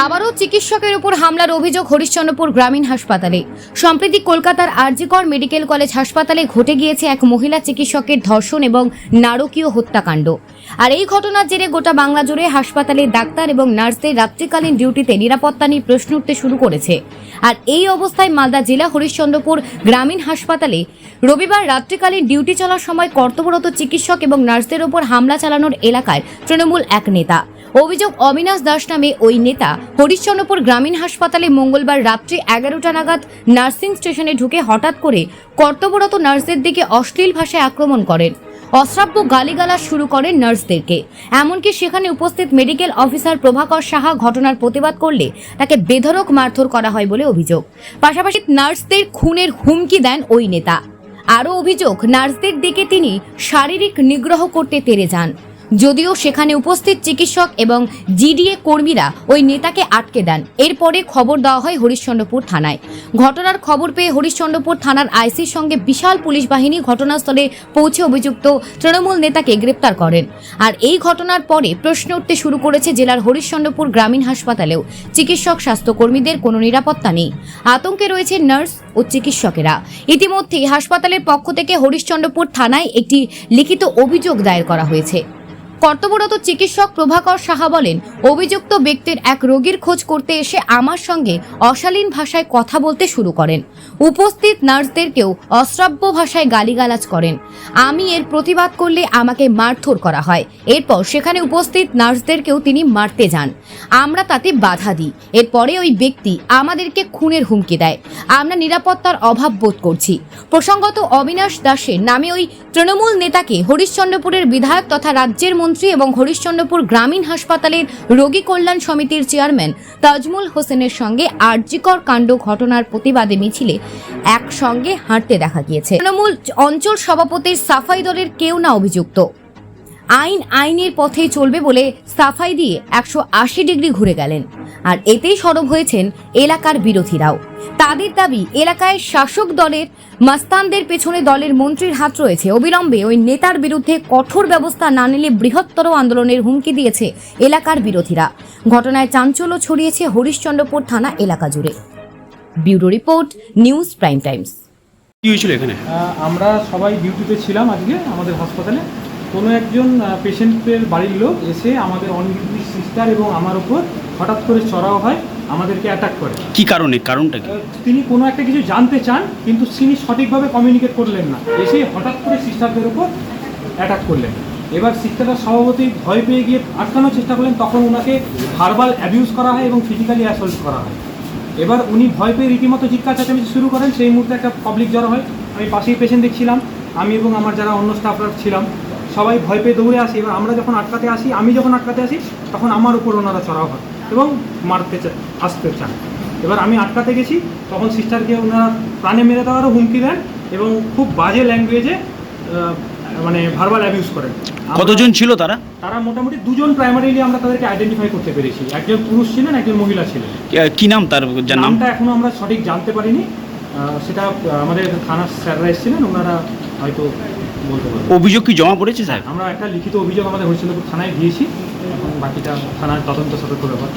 আবারও চিকিৎসকের উপর হামলার অভিযোগ হরিশ্চন্দ্রপুর গ্রামীণ হাসপাতালে। সম্প্রতি কলকাতার আরজিকর মেডিকেল কলেজ হাসপাতালে ঘটে গিয়েছে এক মহিলা চিকিৎসকের ধর্ষণ এবং নারকীয় হত্যাকাণ্ড। আর এই ঘটনার জেরে গোটা বাংলা জুড়ে হাসপাতালে ডাক্তার এবং নার্সদের রাত্রিকালীন ডিউটিতে নিরাপত্তা নিয়ে প্রশ্ন উঠতে শুরু করেছে। আর এই অবস্থায় মালদা জেলা হরিশ্চন্দ্রপুর গ্রামীণ হাসপাতালে রবিবার রাত্রিকালীন ডিউটি চলার সময় কর্তব্যরত চিকিৎসক এবং নার্সদের ওপর হামলা চালানোর এলাকায় তৃণমূল এক নেতা। অভিযোগ, অবিনাশ দাস নামে ওই নেতা হরিশ্চন্দ্রপুর গ্রামীণ হাসপাতালে মঙ্গলবার রাত্রি 11টা নাগাদ নার্সিং স্টেশনে ঢুকে হঠাৎ করে কর্তব্যরত নার্সদের দিকে অশ্লীল ভাষায় আক্রমণ করেন। অশ্রাব্য গালিগালাজ শুরু করেন নার্সদেরকে। এমনকি সেখানে উপস্থিত মেডিকেল অফিসার প্রভাকর সাহা ঘটনার প্রতিবাদ করলে তাকে বেধড়ক মারধর করা হয় বলে অভিযোগ। পাশাপাশি নার্সদের খুনের হুমকি দেন ওই নেতা। আরও অভিযোগ, নার্সদের দিকে তিনি শারীরিক নিগ্রহ করতে তেড়ে যান। যদিও সেখানে উপস্থিত চিকিৎসক এবং জিডিএ কর্মীরা ওই নেতাকে আটকে দেন। এরপরে খবর দেওয়া হয় হরিশ্চন্দ্রপুর থানায়। ঘটনার খবর পেয়ে হরিশ্চন্দ্রপুর থানার আইসির সঙ্গে বিশাল পুলিশ বাহিনী ঘটনাস্থলে পৌঁছে অভিযুক্ত তৃণমূল নেতাকে গ্রেপ্তার করেন। আর এই ঘটনার পরে প্রশ্ন উঠতে শুরু করেছে জেলার হরিশ্চন্দ্রপুর গ্রামীণ হাসপাতালেও চিকিৎসক স্বাস্থ্যকর্মীদের কোনো নিরাপত্তা নেই। আতঙ্কে রয়েছে নার্স ও চিকিৎসকেরা। ইতিমধ্যেই হাসপাতালের পক্ষ থেকে হরিশ্চন্দ্রপুর থানায় একটি লিখিত অভিযোগ দায়ের করা হয়েছে। কর্তব্যরত চিকিৎসক প্রভাকর সাহা বলেন, অভিযুক্ত ব্যক্তির এক রোগীর খোঁজ করতে এসে আমার সঙ্গে অশালীন ভাষায় কথা বলতে শুরু করেন। উপস্থিত নার্সদেরকেও অশ্রাব্য ভাষায় গালিগালাজ করেন। আমি এর প্রতিবাদ করলে আমাকে মারধর করা হয়। এরপর সেখানে উপস্থিত নার্সদেরকেও তিনি মারতে যান। আমরা তাতে বাধা দিই। এরপরে ওই ব্যক্তি আমাদেরকে খুনের হুমকি দেয়। আমরা নিরাপত্তার অভাব বোধ করছি। প্রসঙ্গত, অবিনাশ দাসের নামে ওই তৃণমূল নেতাকে হরিশ্চন্দ্রপুরের বিধায়ক তথা রাজ্যের মন্ত্রী এবং হরিশ্চন্দ্রপুর গ্রামীণ হাসপাতালের রোগী কল্যাণ সমিতির চেয়ারম্যান তাজমুল হোসেনের সঙ্গে আরজিকর কাণ্ড ঘটনার প্রতিবাদে মিছিলে একসঙ্গে হাঁটতে দেখা গিয়েছে। তৃণমূল অঞ্চল সভাপতির সাফাই দলের কেউ না অভিযুক্ত। আইনের পথেই চলবে বলে সাফাই দিয়ে 180 ডিগ্রি ঘুরে গেলেন। আর এতেই সরব হয়েছেন এলাকার বিরোধীরাও। তাদের দাবি, এলাকায় শাসক দলের মাস্তানদের পেছনে দলের মন্ত্রীর হাত রয়েছে। অবিলম্বে ওই নেতার বিরুদ্ধে কঠোর ব্যবস্থা না নিলে বৃহত্তর আন্দোলনের হুমকি দিয়েছে এলাকার বিরোধীরা। ঘটনায় চাঞ্চল্য ছড়িয়েছে হরিশ্চন্দ্রপুর থানা এলাকা জুড়ে। Bureau report, news prime Times. কি হয়েছিল এখানে? আমরা সবাই ডিউটিতে ছিলাম আজকে আমাদের হাসপাতালে। কোনো একজন পেশেন্টের বাড়ির লোক এসে আমাদের অন ডিউটি সিস্টার এবং আমার উপর হঠাৎ করে চড়াও হয়, আমাদেরকে অ্যাটাক করে। কি কারণটা কি? তিনি কোনো একটা কিছু জানতে চান, কিন্তু তিনি সঠিকভাবে কমিউনিকেট করলেন না। এসে হঠাৎ করে সিস্টারদের উপর অ্যাটাক করলেন। এবার সিস্টাররা স্বভাবতই ভয় পেয়ে গিয়ে আটকানোর চেষ্টা করলেন। তখন ওনাকে ভার্বাল অ্যাবিউজ করা হয় এবং ফিজিক্যালি অ্যাসল্ট করা হয়। এবার উনি ভয় পেয়ে রীতিমতো চিৎকার চেঁচামেচি শুরু করেন। সেই মুহূর্তে একটা পাবলিক জড়ো হয়। আমি পাশেই পেশেন্ট দেখছিলাম, আমি এবং আমার যারা অন্য স্টাফরা ছিলাম সবাই ভয় পেয়ে দৌড়ে আসি। এবার আমি যখন আটকাতে আসি তখন আমার উপর ওনারা চড়াও হয় এবং আসতে চান। এবার আমি আটকাতে গেছি, তখন সিস্টারকে ওনারা প্রাণে মেরে দেওয়ারও হুমকি দেন এবং খুব বাজে ল্যাঙ্গুয়েজে মানে ভার্বাল অ্যাবিউজ করেন। কতজন ছিল তারা? তারা মোটামুটি দুজন প্রাইমারিলি আমরা তাদেরকে আইডেন্টিফাই করতে পেরেছি। একজন পুরুষ ছিলেন, একজন মহিলা ছিলেন। কি নাম তার? নামটা এখনো আমরা সঠিক জানতে পারিনি। সেটা আমাদের থানার স্যাররা এসেছিলেন, ওনারা হয়তো বলতে পারবেন। অভিযোগ কি জমা পড়েছে স্যার? আমরা একটা লিখিত অভিযোগ আমাদের হরিশ্চন্দ্রপুর থানায় দিয়েছি। এখন বাকিটা থানার তদন্ত সাপেক্ষ ব্যাপার।